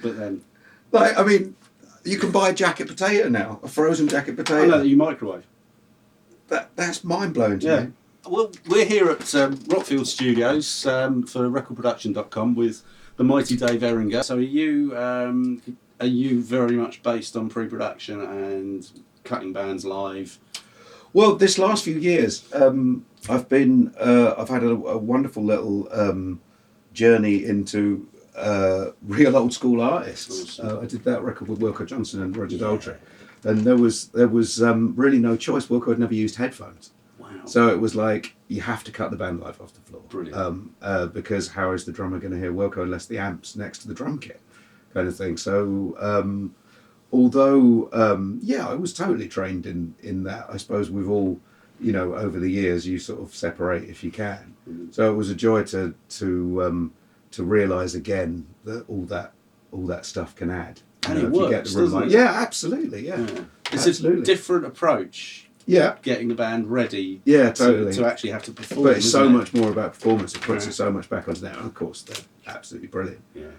But then, like, I mean, you can buy a jacket potato now, a frozen jacket potato. I know that you microwave. That's mind blowing to me. Well, we're here at Rockfield Studios for recordproduction.com with the mighty Dave Eringa. So are you very much based on pre-production and cutting bands live? Well, this last few years, I've had a wonderful little journey into real old school artists. I did that record with Wilco Johnson and Roger Daltrey, and there was really no choice. Wilco had never used headphones. Wow. So it was like, you have to cut the band live off the floor. Brilliant. Because how is the drummer going to hear Wilco unless the amp's next to the drum kit, kind of thing. So although I was totally trained in that. I suppose we've all, over the years, you sort of separate if you can. Mm-hmm. So it was a joy to realise again that all that stuff can add. And it works, doesn't it? Yeah, absolutely. Yeah. It's absolutely. a different approach. Yeah. Getting the band ready. Yeah, totally. To actually have to perform. But it's so much more about performance. It puts it so much back onto that. And of course, they're absolutely brilliant. Yeah.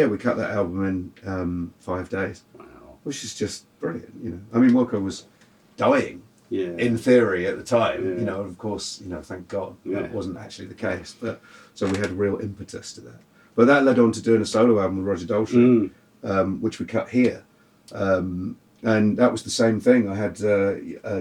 We cut that album in 5 days. Wow. Which is just brilliant. I mean, Wilco was dying. Yeah. In theory at the time. Yeah. Of course, thank God that Yeah. wasn't actually the case. But so we had a real impetus to that. But that led on to doing a solo album with Roger Daltrey, which we cut here. And that was the same thing. I had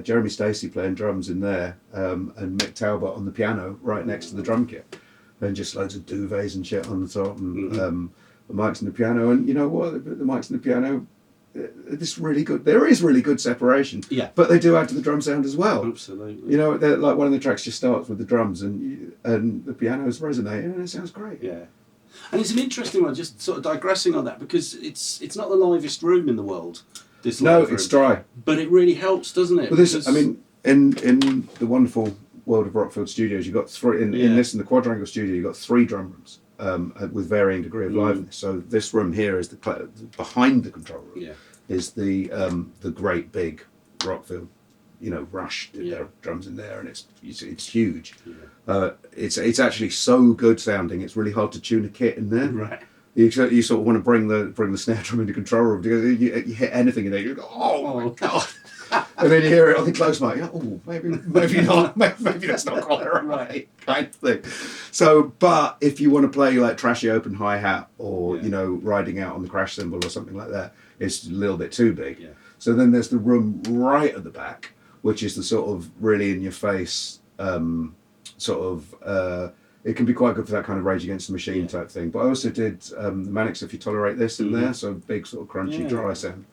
Jeremy Stacey playing drums in there, and Mick Talbot on the piano right next to the drum kit, and just loads of duvets and shit on the top, and the mics and the piano. And you know what? The mics and the piano, it's really good. There is really good separation. Yeah. But they do add to the drum sound as well. Absolutely. Like one of the tracks just starts with the drums and the pianos resonating, and it sounds great. Yeah. And it's an interesting one, just sort of digressing on that, because it's not the livest room in the world. No, it's dry. But it really helps, doesn't it? Well, in the wonderful world of Rockfield Studios, you've got three, in the Quadrangle Studio, you've got 3 drum rooms with varying degree of liveness. So this room here is behind the control room is the great big Rockfield, Rush did their drums in there, and it's huge. Yeah. It's actually so good sounding, it's really hard to tune a kit in there. Right. You sort of want to bring the snare drum into control room, because you hit anything in there, you go, oh my God. And then you hear it on the close mic, maybe not, maybe that's not quite right, kind of thing. So, but if you want to play like trashy open hi-hat or, riding out on the crash cymbal or something like that, it's a little bit too big. Yeah. So then there's the room right at the back, which is the sort of really in your face it can be quite good for that kind of Rage Against the Machine type thing. But I also did the Manics, If You Tolerate This, in there, so big sort of crunchy dry sound.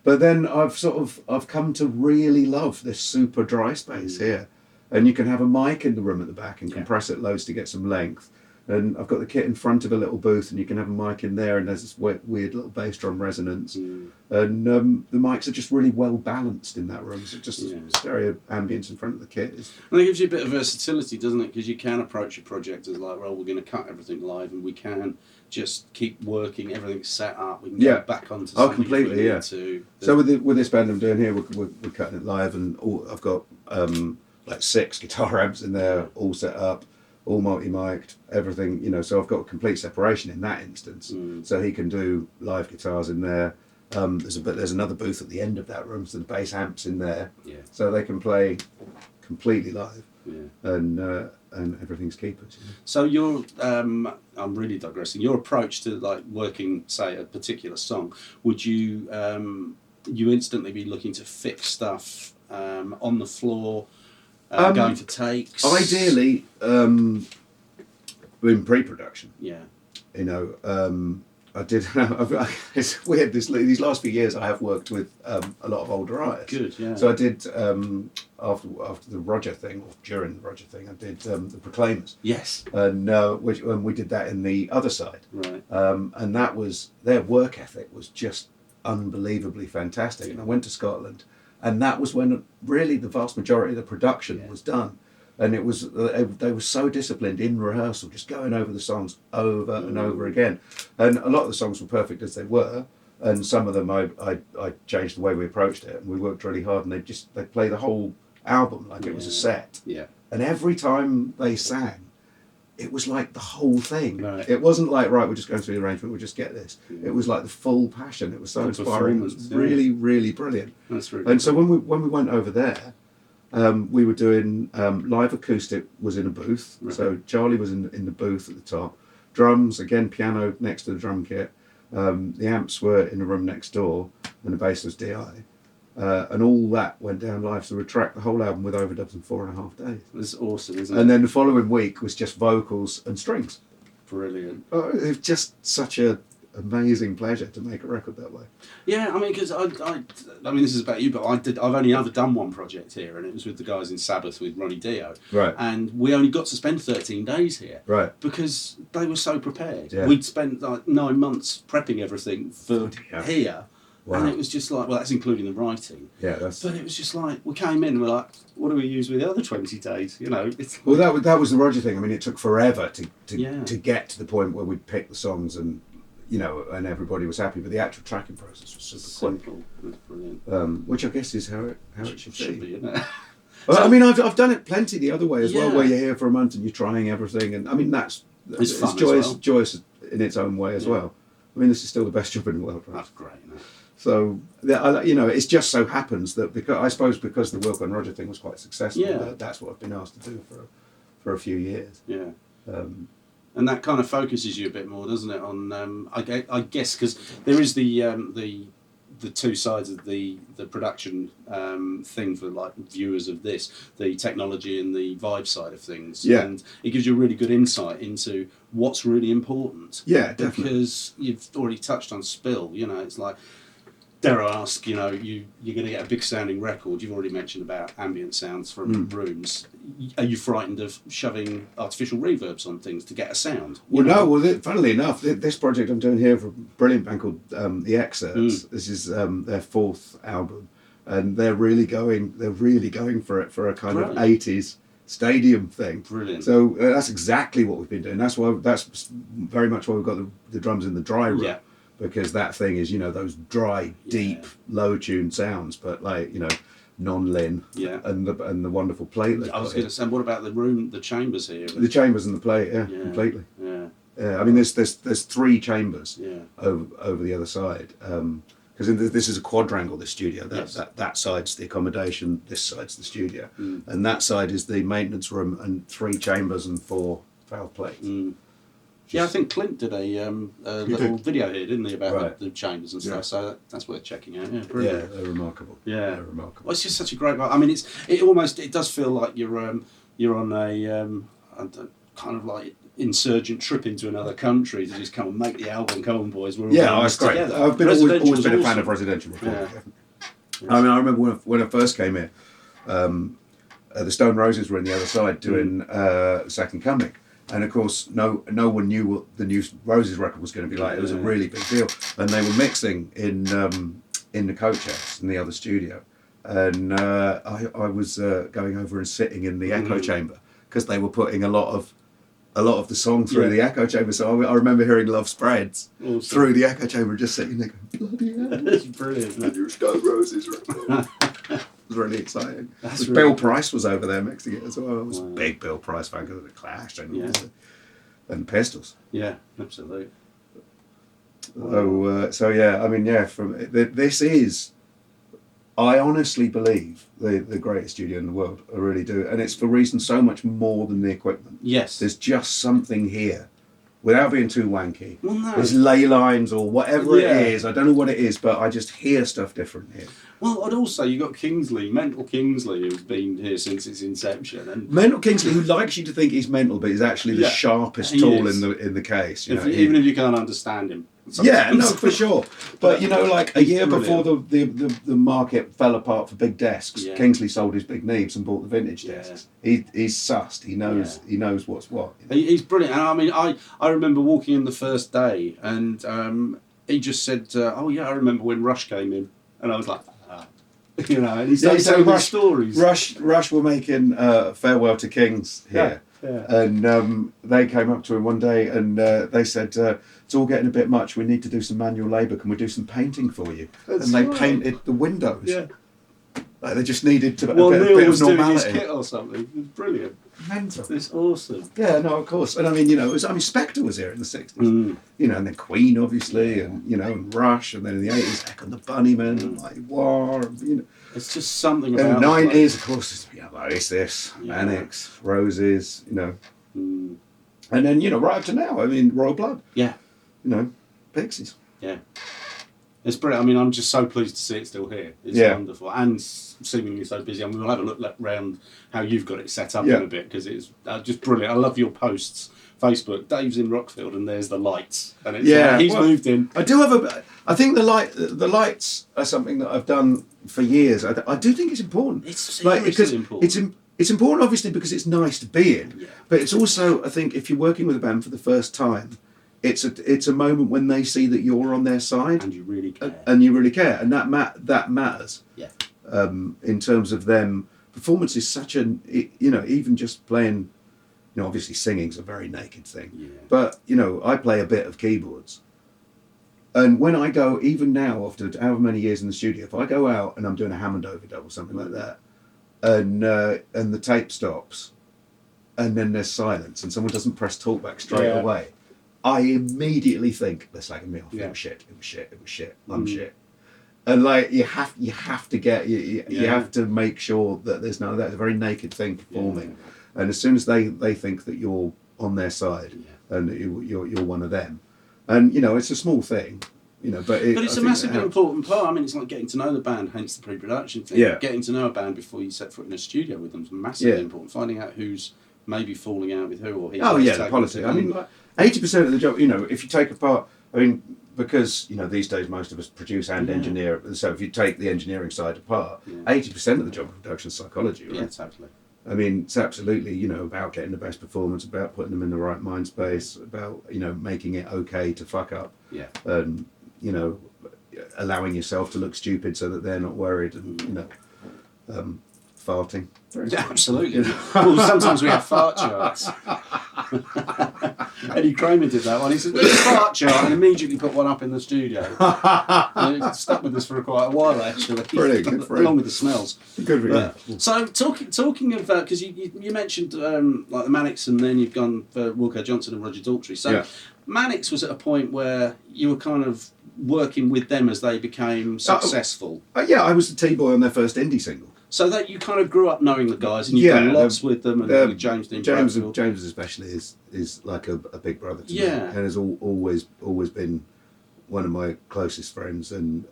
But then I've come to really love this super dry space here, and you can have a mic in the room at the back and compress it loads to get some length. And I've got the kit in front of a little booth, and you can have a mic in there, and there's this weird little bass drum resonance. And the mics are just really well balanced in that room. So just stereo ambience in front of the kit. And it gives you a bit of versatility, doesn't it? Because you can approach your project as like, well, we're going to cut everything live, and we can just keep working, everything's set up, we can get back onto something. Oh, completely, yeah. So with this band I'm doing here, we're cutting it live, and I've got like 6 guitar amps in there, all set up, all multi-mic'd, everything, so I've got complete separation in that instance. So he can do live guitars in there. There's another booth at the end of that room, so the bass amps in there, so they can play completely live, and everything's keepers. So your, I'm really digressing. Your approach to like working, say, a particular song, would you instantly be looking to fix stuff on the floor? Going for takes? Ideally, in pre-production. Yeah. I did. It's weird. These last few years, I have worked with a lot of older artists. Good, yeah. So I did after the Roger thing, or during the Roger thing, I did the Proclaimers. Yes. And we did that in the other side. Right. And that was, their work ethic was just unbelievably fantastic. And I went to Scotland. And that was when really the vast majority of the production was done. And it was they were so disciplined in rehearsal, just going over the songs over and over again. And a lot of the songs were perfect as they were. And some of them I changed the way we approached it. And we worked really hard, and they play the whole album like it was a set. Yeah. And every time they sang, it was like the whole thing. Right. It wasn't like, right, we're just going through the arrangement, we'll just get this. Yeah. It was like the full passion. It was so The inspiring. It was performance, yeah. really, really brilliant. That's really And so cool. when we went over there, we were doing live acoustic was in a booth. Right. So Charlie was in the booth at the top. Drums, again, piano next to the drum kit. The amps were in the room next door, and the bass was DI. And all that went down live. So we tracked the whole album with overdubs in 4.5 days. It's awesome, isn't it? And then the following week was just vocals and strings. Brilliant. It was just such a amazing pleasure to make a record that way. Yeah, I mean, because I mean, this is about you, but I've only ever done one project here, and it was with the guys in Sabbath with Ronnie Dio. Right. And we only got to spend 13 days here. Right. Because they were so prepared. Yeah. We'd spent like 9 months prepping everything for Yeah. here. Wow. And it was just like, well, that's including the writing. Yeah, that's. But it was just like, we came in and we're like, what do we use with the other 20 days? You know, it's. Well, that was the Roger thing. I mean, it took forever Yeah. to get to the point where we'd pick the songs and, you know, and everybody was happy. But the actual tracking process was super quick. Simple. That's brilliant. Which I guess is how it should be. isn't it? Well, I mean, I've done it plenty the other way as well, Yeah. where you're here for a month and you're trying everything, and I mean It's fun as joyous, well. joyous in its own way as Yeah. well. I mean, this is still the best job in the world, right? That's great. Isn't it? So, you know, it just so happens that because the Wilco and Roger thing was quite successful, Yeah. that's what I've been asked to do for a few years. Yeah. Um, And that kind of focuses you a bit more, doesn't it? On I guess because there is the two sides of the production thing for like viewers of this, the technology and the vibe side of things. Yeah. And it gives you a really good insight into what's really important. Yeah, definitely. Because you've already touched on Spill. You know, it's like. Dare I ask, you know, you're going to get a big sounding record. You've already mentioned about ambient sounds from rooms. Are you frightened of shoving artificial reverbs on things to get a sound? Well, no. Well, funnily enough, this project I'm doing here for a brilliant band called The Excerpts. This is their fourth album, and they're really going for it for a kind of '80s stadium thing. Brilliant. So that's exactly what we've been doing. That's very much why we've got the drums in the dry room. Yeah. Because that thing is, you know, those dry, deep, low-tuned sounds, but like, you know, non-lin, Yeah. and the wonderful plate. I was going to say, what about the chambers here? The chambers and the plate, yeah. Completely. Yeah. Yeah, I mean, there's 3 chambers Yeah. over the other side. Because this is a quadrangle, this studio. That side's the accommodation, this side's the studio, and that side is the maintenance room, and 3 chambers and 4 valve plates. Yeah, I think Clint did a little video here, didn't he, about Right. the chambers and stuff. Yeah. So that's worth checking out. Yeah, Yeah, brilliant. they're remarkable. Yeah. They're remarkable. Well, it's just such a great. I mean, it does feel like you're on a kind of like insurgent trip into another country to just come and make the album. Come on, boys, we're all Yeah, doing that's this great. together. I've always Residential's been a fan awesome. of residential before. Yeah. I mean, I remember when I first came here, the Stone Roses were on the other side doing Second Coming. And of course, no one knew what the new Roses record was going to be like. It was a really big deal, and they were mixing in the coach house in the other studio, and I was going over and sitting in the echo chamber because they were putting a lot of the song through the echo chamber. So I remember hearing "Love Spreads" through the echo chamber, just sitting there going, "Bloody hell, That's brilliant. the new Stone Roses record." It was really exciting. That's Bill really Price was over there mixing it as well. I was a Wow. big Bill Price fan because of the Clash and Yeah. and Pistols. Yeah, absolutely. So yeah, I mean, yeah. This is, I honestly believe the greatest studio in the world. I really do, and it's for reasons so much more than the equipment. Yes. There's just something here, without being too wanky. Well, no. There's ley lines or whatever Yeah. it is. I don't know what it is, but I just hear stuff different here. Well, and also you got Mental Kingsley, who's been here since its inception, and Mental Kingsley, who likes you to think he's mental, but he's actually the Yeah, sharpest he tool is. in the case. You know, even if you can't understand him. yeah, no, sometimes. for sure. But you know, like a year Brilliant. before the market fell apart for big desks, Yeah. Kingsley sold his big Neves and bought the vintage Yeah. desks. He's sussed. He knows what's what. You know? He's brilliant. And I mean, I remember walking in the first day, and he just said, "Oh yeah, I remember when Rush came in," and I was like, ah. You know, and he started so telling me stories. Rush were making Farewell to Kings here. Yeah. And they came up to him one day and they said, "It's all getting a bit much. We need to do some manual labour. Can we do some painting for you?" That's and they right. painted the windows. Yeah. Like they just needed a Well, bit Neil of was doing his normality. kit or something. It was brilliant. mental. It's awesome. Yeah, no, of course. And I mean, Spectre was here in the 60s. And then Queen, obviously, and, and Rush, and then in the 80s, Echo and the Bunnymen, and like War, It's just something and about the 90s, of course, it's this, Yeah. Manics, Roses, Mm. And then, right up to now, I mean, Royal Blood. Yeah. Pixies. Yeah. It's brilliant. I mean, I'm just so pleased to see it still here. It's wonderful. And seemingly so busy. I mean, we'll have a look round how you've got it set up in a bit, because it's just brilliant. I love your posts. Facebook, Dave's in Rockfield, and there's the lights. And it's he's moved in. I do have I think the lights are something that I've done for years. I do think it's important. It's seriously important. It's important, obviously, because it's nice to be in. Yeah. But it's also, I think, if you're working with a band for the first time, it's a moment when they see that you're on their side, and you really care, and that matters. Yeah. In terms of them, performance is such even just playing. Obviously singing's a very naked thing. Yeah. But I play a bit of keyboards, and when I go, even now after however many years in the studio, if I go out and I'm doing a Hammond overdub or something like that, and the tape stops, and then there's silence, and someone doesn't press talkback straight away, I immediately think they're slagging me off. It was shit. I'm shit. And like you have to get you have to make sure that there's none of that. It's a very naked thing performing. Yeah. And as soon as they think that you're on their side and that you're one of them, and it's a small thing, but it's a massively important part. I mean, it's like getting to know the band, hence the pre-production thing. Yeah. Getting to know a band before you set foot in a studio with them is massively important. Finding out who's maybe falling out with who, or the politics. I mean, like 80% of the job. If you take apart, I mean, because these days most of us produce and engineer. So if you take the engineering side apart, 80% of the job of production is psychology. Right? Yeah, totally. I mean, it's absolutely, about getting the best performance, about putting them in the right mind space, about, making it okay to fuck up. Yeah. And, allowing yourself to look stupid so that they're not worried and, farting. Yeah, absolutely. Well, sometimes we have fart charts. Eddie Kramer did that one. He said, "There's a fart chart," and immediately put one up in the studio. And it stuck with us for quite a while, actually. Brilliant. Along with the smells. Good for you. So, talking of, because you mentioned like the Manics, and then you've gone for Wilco Johnson and Roger Daltrey. So, Manics was at a point where you were kind of working with them as they became successful. I was the T-boy on their first indie single. So that you kind of grew up knowing the guys, and you've done lots with them, and with James especially is like a big brother to me, Yeah. and has always been one of my closest friends and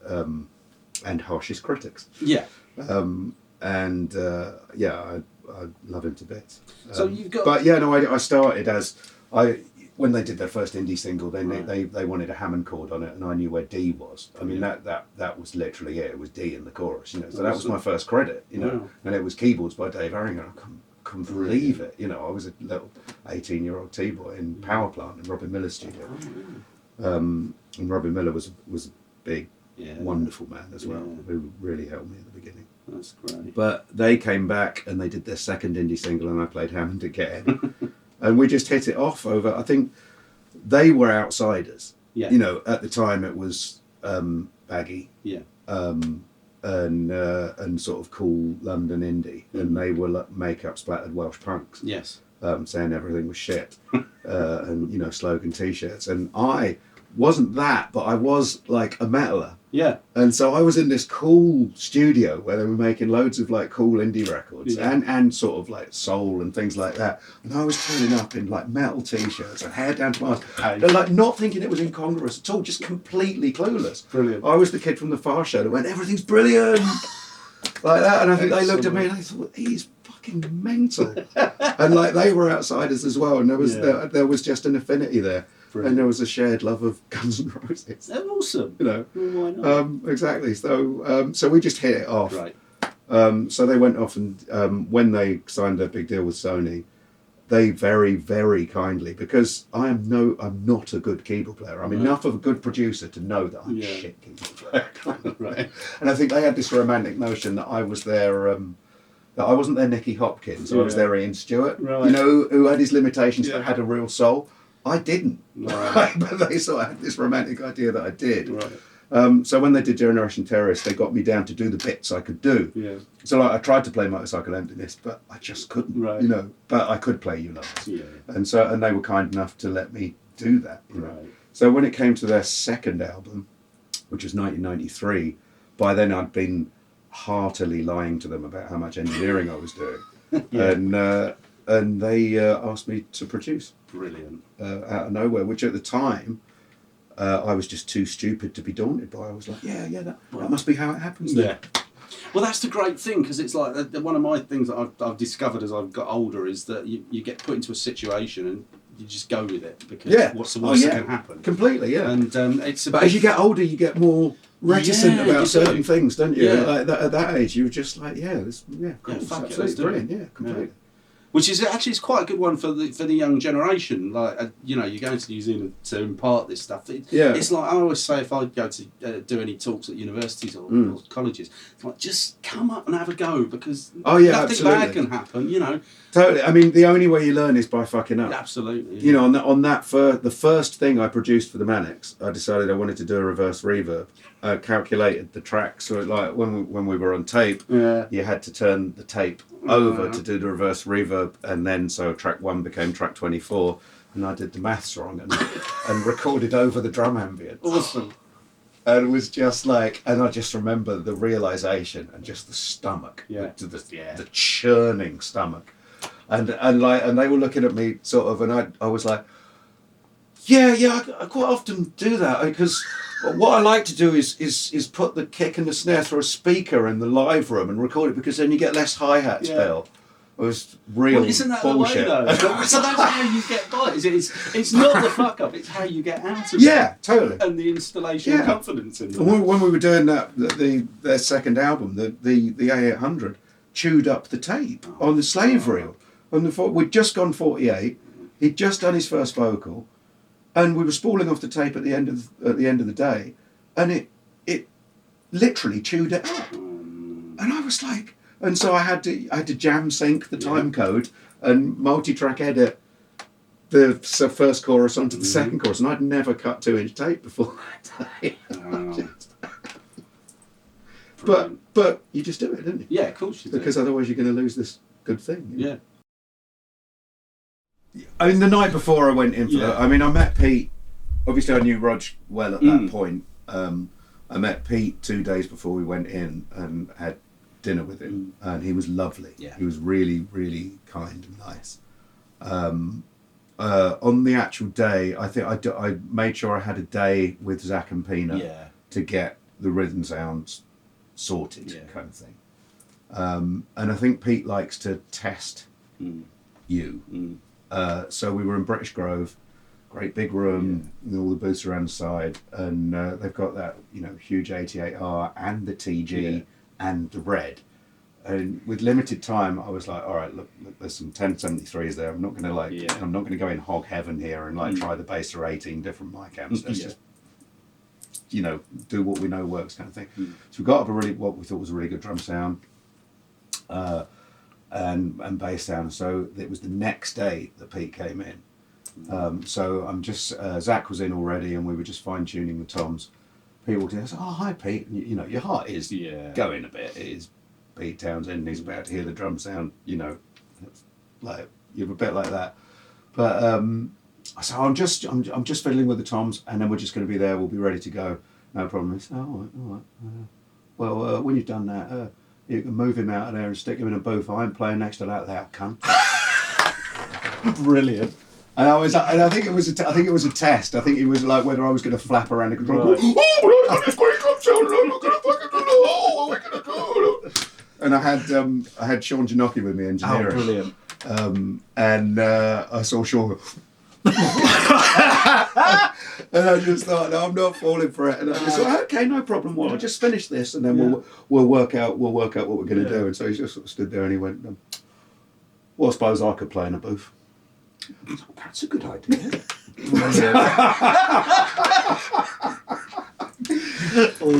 harshest critics. Yeah. I love him to bits. So you've got. But I started as when they did their first indie single, they wanted a Hammond chord on it, and I knew where D was. I mean, that was literally it. It was D in the chorus, So that was my first credit, Wow. And it was keyboards by Dave Eringa. I couldn't believe it. I was a little 18-year-old T-boy in Power Plant in Robin Miller's studio. And Robin Miller was a big, wonderful man as well, who really helped me at the beginning. That's great. But they came back and they did their second indie single, and I played Hammond again. And we just hit it off over, I think they were outsiders. Yeah. At the time it was baggy. Yeah. And sort of cool London indie. And they were like makeup splattered Welsh punks. Yes. Saying everything was shit. And, slogan T-shirts. And I wasn't that, but I was like a metaler. Yeah. And so I was in this cool studio where they were making loads of like cool indie records and sort of like soul and things like that. And I was turning up in like metal T-shirts and hair down to my eyes. They're like not thinking it was incongruous at all, just completely clueless. Brilliant. I was the kid from the Far Show that went, everything's brilliant, like that. And I think they looked at me and they thought, he's fucking mental. And like they were outsiders as well. And there was just an affinity there. Brilliant. And there was a shared love of Guns N' Roses. That's awesome. Well, why not? Exactly. So we just hit it off. Right. So they went off and when they signed their big deal with Sony, they very, very kindly, because I'm not a good keyboard player. I'm enough of a good producer to know that I'm a shit keyboard player. Right. And I think they had this romantic notion that I was their that I wasn't their Nicky Hopkins. I was their Ian Stewart. Right. Who had his limitations but had a real soul. I didn't. Right. But they sort of had this romantic idea that I did. Right. So when they did Generation Terrorist, they got me down to do the bits I could do. Yeah. So like I tried to play Motorcycle Emptiness, but I just couldn't. Right. You know, but I could play You Love Us. Yeah. And they were kind enough to let me do that. You know. Right. So when it came to their second album, which was 1993, by then I'd been heartily lying to them about how much engineering I was doing, and they asked me to produce. Brilliant. Out of nowhere, which at the time I was just too stupid to be daunted by. I was like, that must be how it happens. Then. Yeah. Well, that's the great thing, because it's like one of my things that I've discovered as I've got older is that you get put into a situation and you just go with it, because what's the worst that can happen? Completely, yeah. And it's but as you get older, you get more reticent about certain things, don't you? Yeah. Like at that age, you're just like, cool, fuck it, absolutely let's do brilliant, it. completely. Yeah. Which is actually it's quite a good one for the young generation. Like you're going to New Zealand to impart this stuff. It's like I always say, if I go to do any talks at universities or colleges, it's like just come up and have a go, because nothing bad can happen. You know. Totally. I mean, the only way you learn is by fucking up. Absolutely. Yeah. You know, the first thing I produced for the Manics, I decided I wanted to do a reverse reverb. I calculated the tracks. So like when we were on tape, you had to turn the tape over to do the reverse reverb, and then so track 1 became track 24, and I did the maths wrong and recorded over the drum ambience. Awesome. And it was just like, and I just remember the realization and just the stomach, the churning stomach, and they were looking at me sort of, and I was like, I quite often do that, because what I like to do is put the kick and the snare through a speaker in the live room and record it, because then you get less hi-hat spill. It was real isn't that bullshit. The way, though? So that's how you get by. It's not the fuck up, it's how you get out of it. Yeah, totally. And the installation of confidence in it. And when we were doing their second album, the A800 chewed up the tape on the slave reel. We'd just gone 48, he'd just done his first vocal, and we were spooling off the tape at the end of the day, and it literally chewed it up. And I was like, and so I had to jam sync the time code and multi-track edit the first chorus onto the second chorus, and I'd never cut 2-inch tape before that day. But you just do it, don't you? Yeah, of course you do. Because otherwise you're going to lose this good thing. Yeah. I mean, the night before I went in for that, I mean, I met Pete. Obviously, I knew Rog well at that point. I met Pete 2 days before we went in and had dinner with him, and he was lovely. Yeah. He was really, really kind and nice. On the actual day, I think I made sure I had a day with Zach and Pina to get the rhythm sounds sorted, kind of thing. And I think Pete likes to test you. So we were in British Grove, great big room, with all the booths around the side, and they've got that huge 88R and the TG and the Red. And with limited time, I was like, all right, look, there's some 1073s there. I'm not going to I'm not going to go in hog heaven here and try the bass or 18 different mic amps. Let's just do what we know works, kind of thing. So we got up what we thought was a really good drum sound. And bass sound. So it was the next day that Pete came in. So I'm just Zach was in already, and we were just fine tuning the toms. Pete walked in. I said, "Oh, hi, Pete." And, your heart is going a bit. It is Pete Townshend. He's about to hear the drum sound. Like you're a bit like that. But I said, I'm just fiddling with the toms, and then we're just going to be there. We'll be ready to go. No problem. He said, all right. Well, when you've done that. You can move him out of there and stick him in a booth. I ain't playing next to that cunt. Brilliant. And I think it was a test. I think it was like whether I was going to flap around the control. Right. This great drum sound. I'm not going to fucking do it. Oh, what are we going to do? And I had Sean Janocki with me engineering. Oh, brilliant. And I saw Sean go. And I just thought, no, I'm not falling for it. And I just thought, okay, no problem. Well, I'll just finish this, and then we'll work out what we're going to do. And so he just sort of stood there, and he went, well, I suppose I could play in a booth. I thought, that's a good idea.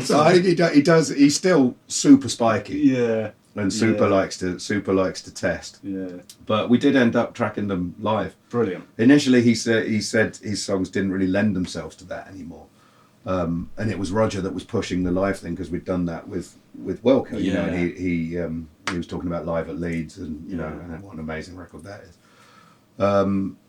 So I think he does. He's still super spiky. Yeah. And super likes to test. Yeah. But we did end up tracking them live. Brilliant. Initially, he said his songs didn't really lend themselves to that anymore. And it was Roger that was pushing the live thing because we'd done that with Welco, you know, and he was talking about live at Leeds, and you know, and what an amazing record that is.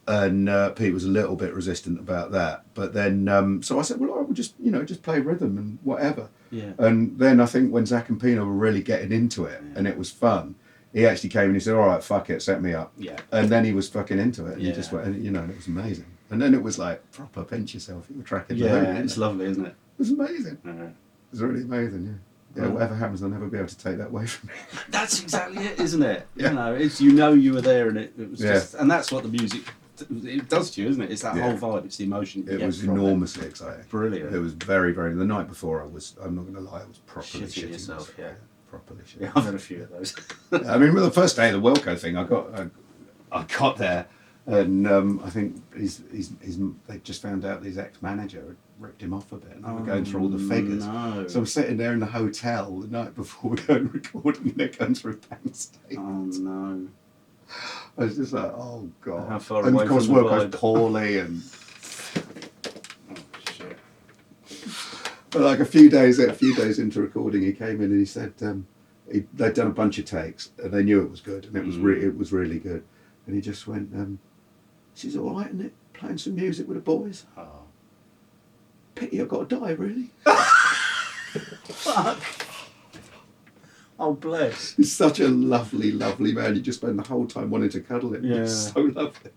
And Pete was a little bit resistant about that, but then so I said, well, I will just play rhythm and whatever. Yeah. And then I think when Zach and Pino were really getting into it and it was fun, he actually came and he said, all right, fuck it, set me up. Yeah. And then he was fucking into it, and he just went, and, you know, and it was amazing. And then it was like proper pinch yourself. You were tracking the hood, It's lovely, isn't it? It was amazing. Uh-huh. It was really amazing. Yeah. Whatever happens, they'll never be able to take that away from me. That's exactly it, isn't it? Yeah. You know, it's you were there, and it was just, and that's what the music it does to you, isn't it? It's that whole vibe. It's the emotion. It was enormously exciting. Brilliant. It was very, very. The night before, I'm not going to lie, I was properly shitting yourself. myself. Yeah. Properly shitting. Yeah, I've had a few of those. I mean, with the first day of the Wilco thing, I got there, and I think they just found out his ex-manager had ripped him off a bit, and they were going through all the figures. No. So I'm sitting there in the hotel the night before we're going recording, and they're going through bank statements. Oh no. I was just like, oh god. How far and away of course, from the Wilco's vibe? poorly, and Oh shit. but like a few days into recording, he came in and he said they'd done a bunch of takes and they knew it was good, and it was really good, and he just went, she's all right, isn't it? Playing some music with the boys. Oh. Pity I've got to die, really. Fuck. Oh bless. He's such a lovely, lovely man. You just spend the whole time wanting to cuddle him. Yeah. He's so lovely.